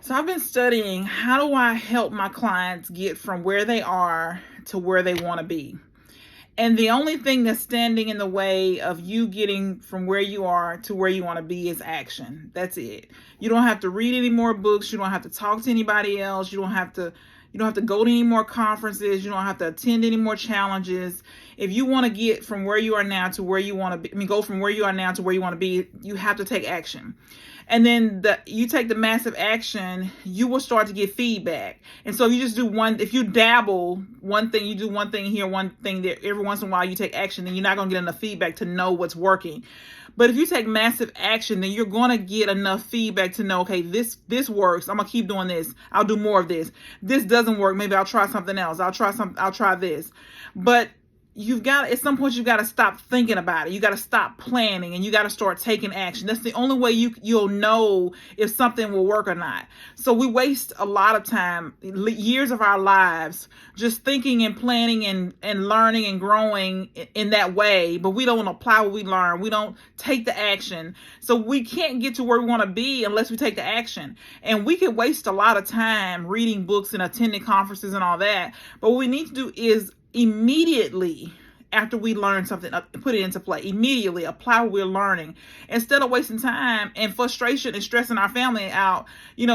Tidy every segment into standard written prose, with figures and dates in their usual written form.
So I've been studying, how do I help my clients get from where they are to where they want to be? And the only thing that's standing in the way of you getting from where you are to where you want to be is action. That's it. You don't have to read any more books. You don't have to talk to anybody else. You don't have to go to any more conferences. You don't have to attend any more challenges. If you want to get from where you are now to where you want to be, go from where you are now to where you want to be, you have to take action. And then you take the massive action, you will start to get feedback. And so you just do if you dabble one thing, you do one thing here, one thing there, every once in a while you take action, then you're not going to get enough feedback to know what's working. But if you take massive action, then you're going to get enough feedback to know, okay, this works. I'm going to keep doing this. I'll do more of this. This doesn't work. Maybe I'll try something else. I'll try this. But at some point you've got to stop thinking about it. You got to stop planning, and you got to start taking action. That's the only way you'll know if something will work or not. So we waste a lot of time, years of our lives, just thinking and planning and learning and growing in that way, but we don't apply what we learn. We don't take the action. So we can't get to where we want to be unless we take the action. And we could waste a lot of time reading books and attending conferences and all that. But what we need to do is immediately after we learn something, put it into play. Immediately apply what we're learning, instead of wasting time and frustration and stressing our family out,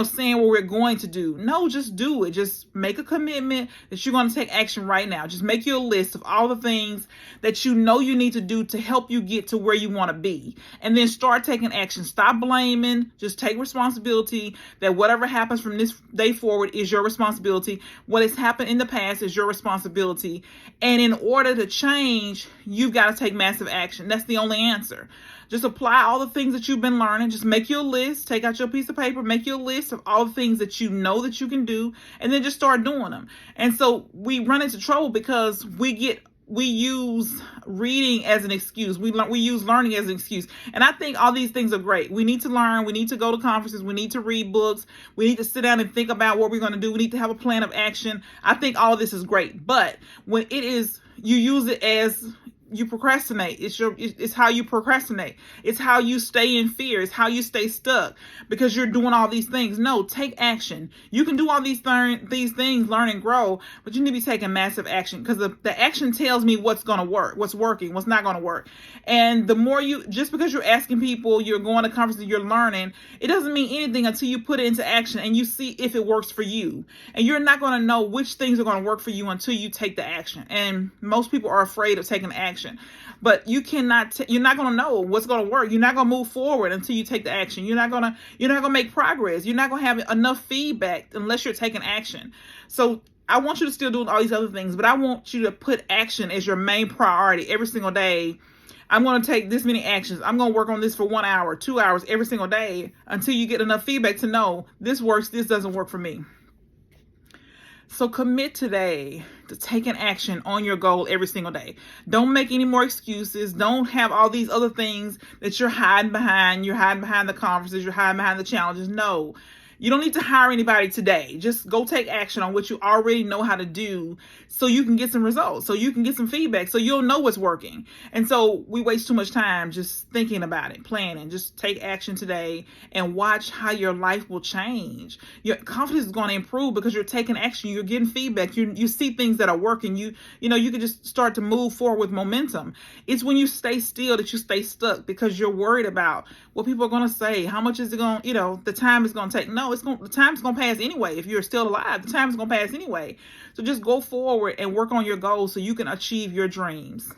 saying what we're going to do. No, just do it. Just make a commitment that you're going to take action right now. Just make you a list of all the things that you know you need to do to help you get to where you want to be. And then start taking action. Stop blaming. Just take responsibility that whatever happens from this day forward is your responsibility. What has happened in the past is your responsibility. And in order to change, you've got to take massive action. That's the only answer. Just apply all the things that you've been learning. Just make your list. Take out your piece of paper. Make your list of all the things that you know that you can do, and then just start doing them. And so we run into trouble because we use reading as an excuse. We use learning as an excuse. And I think all these things are great. We need to learn. We need to go to conferences. We need to read books. We need to sit down and think about what we're going to do. We need to have a plan of action. I think all this is great. But when you use it as you procrastinate. It's how you procrastinate. It's how you stay in fear. It's how you stay stuck because you're doing all these things. No, take action. You can do all these things, learn and grow, but you need to be taking massive action, because the action tells me what's going to work, what's working, what's not going to work. And the more just because you're asking people, you're going to conferences, you're learning, it doesn't mean anything until you put it into action and you see if it works for you. And you're not going to know which things are going to work for you until you take the action. And most people are afraid of taking action. But you're not going to know what's going to work. You're not going to move forward until you take the action. You're not going to make progress. You're not going to have enough feedback unless you're taking action. So I want you to still do all these other things, but I want you to put action as your main priority every single day. I'm going to take this many actions. I'm going to work on this for 1 hour, 2 hours every single day until you get enough feedback to know this works, this doesn't work for me. So commit today to taking action on your goal every single day. Don't make any more excuses. Don't have all these other things that you're hiding behind. You're hiding behind the conferences. You're hiding behind the challenges. No. You don't need to hire anybody today. Just go take action on what you already know how to do so you can get some results, so you can get some feedback, so you'll know what's working. And so we waste too much time just thinking about it, planning. Just take action today and watch how your life will change. Your confidence is going to improve because you're taking action. You're getting feedback. You see things that are working. You can just start to move forward with momentum. It's when you stay still that you stay stuck because you're worried about what people are going to say. How much is it going, the time is going to take. No, the time's going to pass anyway. If you're still alive, the time's going to pass anyway. So just go forward and work on your goals so you can achieve your dreams.